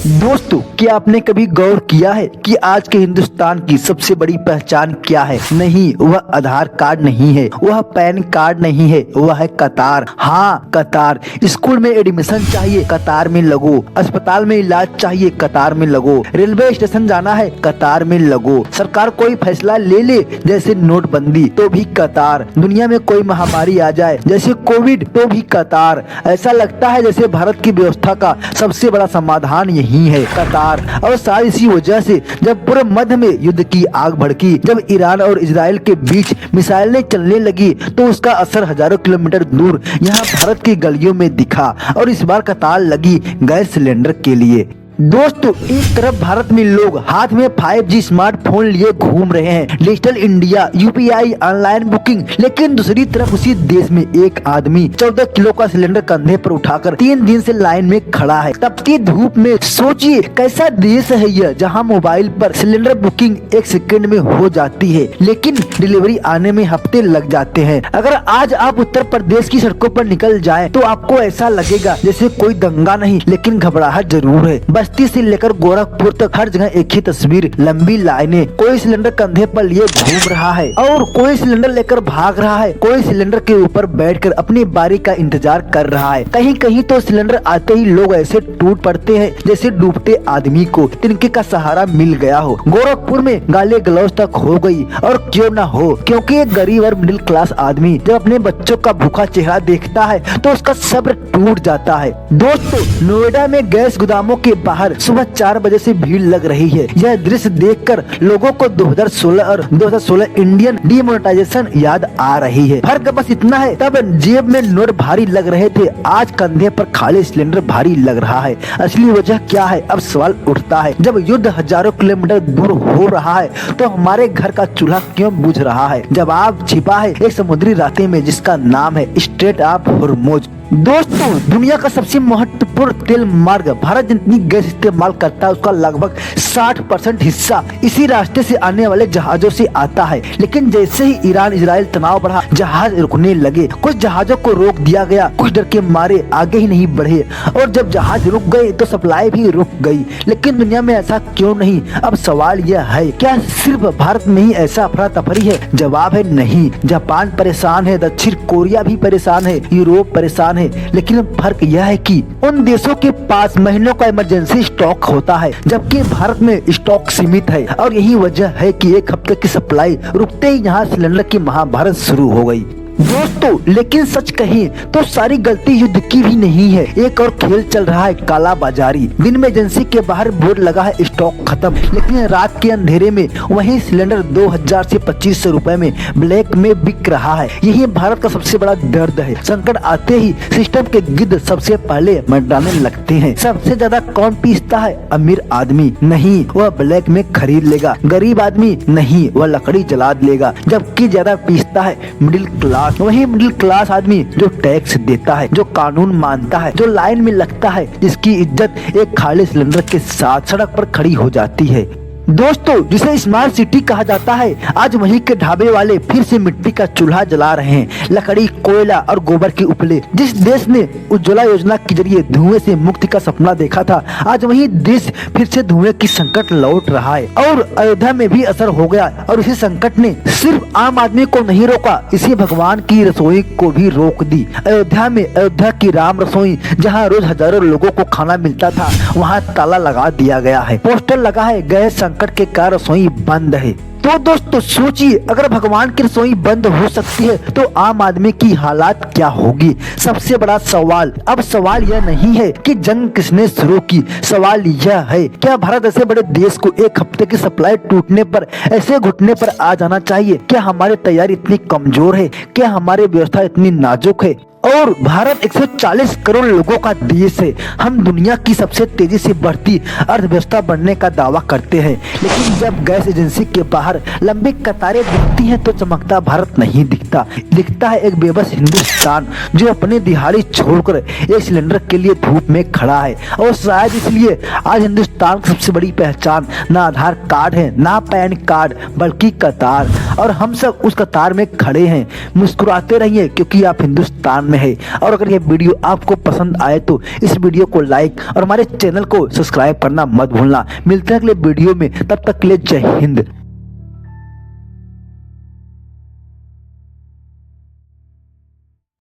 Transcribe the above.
दोस्तों, क्या आपने कभी गौर किया है कि आज के हिंदुस्तान की सबसे बड़ी पहचान क्या है? नहीं, वह आधार कार्ड नहीं है, वह पैन कार्ड नहीं है, वह है कतार। हाँ, कतार। स्कूल में एडमिशन चाहिए, कतार में लगो। अस्पताल में इलाज चाहिए, कतार में लगो। रेलवे स्टेशन जाना है, कतार में लगो। सरकार कोई फैसला ले ले, जैसे नोटबंदी, तो भी कतार। दुनिया में कोई महामारी आ जाए, जैसे कोविड, तो भी कतार। ऐसा लगता है जैसे भारत की व्यवस्था का सबसे बड़ा समाधान यही है, कतार। और शायद इसी वजह से जब पूरे मध्य में युद्ध की आग भड़की, जब ईरान और इजराइल के बीच मिसाइलें चलने लगी, तो उसका असर हजारों किलोमीटर दूर यहाँ भारत की गलियों में दिखा। और इस बार कतार लगी गैस सिलेंडर के लिए। दोस्तों, एक तरफ भारत में लोग हाथ में 5G स्मार्टफोन लिए घूम रहे हैं, digital India, UPI, online booking, लेकिन दूसरी तरफ उसी देश में एक आदमी 14 किलो का सिलेंडर कंधे पर उठाकर 3 दिन से लाइन में खड़ा है, तपती धूप में। सोचिए कैसा देश है यह, जहां मोबाइल पर सिलेंडर बुकिंग 1 सेकंड में हो जाती है, लेकिन डिलीवरी आने में हफ्ते लग जाते हैं। अगर आज आप उत्तर प्रदेश की सड़कों पर निकल जाएं, तो आपको ऐसा लगेगा जैसे कोई दंगा नहीं, लेकिन घबराहट जरूर है। बस्ती से लेकर गोरखपुर तक हर जगह एक ही तस्वीर, लंबी लाइनें। कोई सिलेंडर कंधे पर लिए घूम रहा है और कोई सिलेंडर लेकर भाग रहा है। कोई सिलेंडर के ऊपर बैठकर अपनी बारी का इंतजार कर रहा है। कहीं कहीं तो सिलेंडर आते ही लोग ऐसे टूट पड़ते हैं जैसे डूबते आदमी को तिनके का सहारा मिल गया हो। गोरखपुर में गाली गलौज तक हो गई, और क्यों न हो, क्योंकि एक गरीब और मिडिल क्लास आदमी जब अपने बच्चों का भूखा चेहरा देखता है तो उसका सब्र टूट जाता है। दोस्तों, नोएडा में गैस गोदामों के बाहर सुबह 4 बजे से भीड़ लग रही है। यह दृश्य देखकर लोगों को 2016 और 2016 इंडियन डिमोनेटाइजेशन याद आ रही है। फर्क बस इतना है, तब जेब में नोट भारी लग रहे थे, आज कंधे पर खाली सिलेंडर भारी लग रहा है। असली वजह क्या है? अब सवाल उठता है, जब युद्ध हजारों किलोमीटर दूर हो रहा है तो हमारे घर का चूल्हा क्यों बुझ रहा है? जवाब छिपा है एक समुद्री रास्ते में, जिसका नाम है स्ट्रेट ऑफ हॉर्मुज। दोस्तों, दुनिया का सबसे महत्वपूर्ण तेल मार्ग भारत जितनी गैस इस्तेमाल करता है, उसका लगभग 60% हिस्सा इसी रास्ते से आने वाले जहाजों से आता है। लेकिन जैसे ही ईरान इजराइल तनाव बढ़ा, जहाज रुकने लगे। कुछ जहाजों को रोक दिया गया, कुछ डर के मारे आगे ही नहीं बढ़े, और जब जहाज रुक गए तो सप्लाई भी रुक गई। लेकिन दुनिया में ऐसा क्यों नहीं? अब सवाल यह है, क्या सिर्फ भारत में ही ऐसा अफरा तफरी है? जवाब है नहीं। जापान परेशान है, दक्षिण कोरिया भी परेशान है, यूरोप परेशान है। लेकिन फर्क यह है कि उन देशों के पास महीनों का इमरजेंसी स्टॉक होता है, जबकि भारत में स्टॉक सीमित है। और यही वजह है कि एक हफ्ते की सप्लाई रुकते ही यहाँ सिलेंडर की महाभारत शुरू हो गई। दोस्तों, लेकिन सच कहें तो सारी गलती युद्ध की भी नहीं है। एक और खेल चल रहा है, काला बाजारी। दिन में एजेंसी के बाहर बोर्ड लगा है स्टॉक खत्म, लेकिन रात के अंधेरे में वही सिलेंडर 2000 से 2500 रुपए में ब्लैक में बिक रहा है। यही भारत का सबसे बड़ा दर्द है। संकट आते ही सिस्टम के गिद्ध सबसे पहले मंडराने लगते हैं। सबसे ज्यादा कौन पीसता है? अमीर आदमी नहीं, वह ब्लैक में खरीद लेगा। गरीब आदमी नहीं, वह लकड़ी जला लेगा। जबकि ज्यादा पीसता है मिडिल क्लास। वही मिडिल क्लास आदमी जो टैक्स देता है, जो कानून मानता है, जो लाइन में लगता है, जिसकी इज्जत एक खाली सिलेंडर के साथ सड़क पर खड़ी हो जाती है। दोस्तों, जिसे स्मार्ट सिटी कहा जाता है, आज वहीं के ढाबे वाले फिर से मिट्टी का चूल्हा जला रहे हैं। लकड़ी, कोयला और गोबर के उपले। जिस देश ने उज्ज्वला योजना के जरिए धुएं से मुक्ति का सपना देखा था, आज वही देश फिर से धुएं की संकट लौट रहा है। और अयोध्या में भी असर हो गया, और इसी संकट ने सिर्फ आम आदमी को नहीं रोका, इसी भगवान की रसोई को भी रोक दी। अयोध्या में अयोध्या की राम रसोई, जहाँ रोज हजारों लोगों को खाना मिलता था, वहाँ ताला लगा दिया गया है। पोस्टर लगा है, गैस संकट के कारण रसोई बंद है। तो दोस्तों सोचिए, अगर भगवान की रसोई बंद हो सकती है तो आम आदमी की हालात क्या होगी? सबसे बड़ा सवाल, अब सवाल यह नहीं है कि जंग किसने शुरू की, सवाल यह है, क्या भारत ऐसे बड़े देश को एक हफ्ते की सप्लाई टूटने पर ऐसे घुटने पर आ जाना चाहिए? क्या हमारी तैयारी इतनी कमजोर है? क्या हमारी व्यवस्था इतनी नाजुक है? और भारत 140 करोड़ लोगों का देश है। हम दुनिया की सबसे तेजी से बढ़ती अर्थव्यवस्था बनने का दावा करते हैं, लेकिन जब गैस एजेंसी के बाहर लंबी कतारें दिखती हैं तो चमकता भारत नहीं दिखता। दिखता है एक बेबस हिंदुस्तान जो अपने दिहाड़ी छोड़कर एक सिलेंडर के लिए धूप में खड़ा है। और शायद इसलिए आज हिंदुस्तान की सबसे बड़ी पहचान ना आधार कार्ड है, ना पैन कार्ड, बल्कि कतार। और हम सब उस कतार में खड़े हैं। मुस्कुराते रहिए, क्योंकि आप हिंदुस्तान में है। और अगर यह वीडियो आपको पसंद आए तो इस वीडियो को लाइक और हमारे चैनल को सब्सक्राइब करना मत भूलना। मिलते हैं अगले वीडियो में, तब तक के लिए जय हिंद।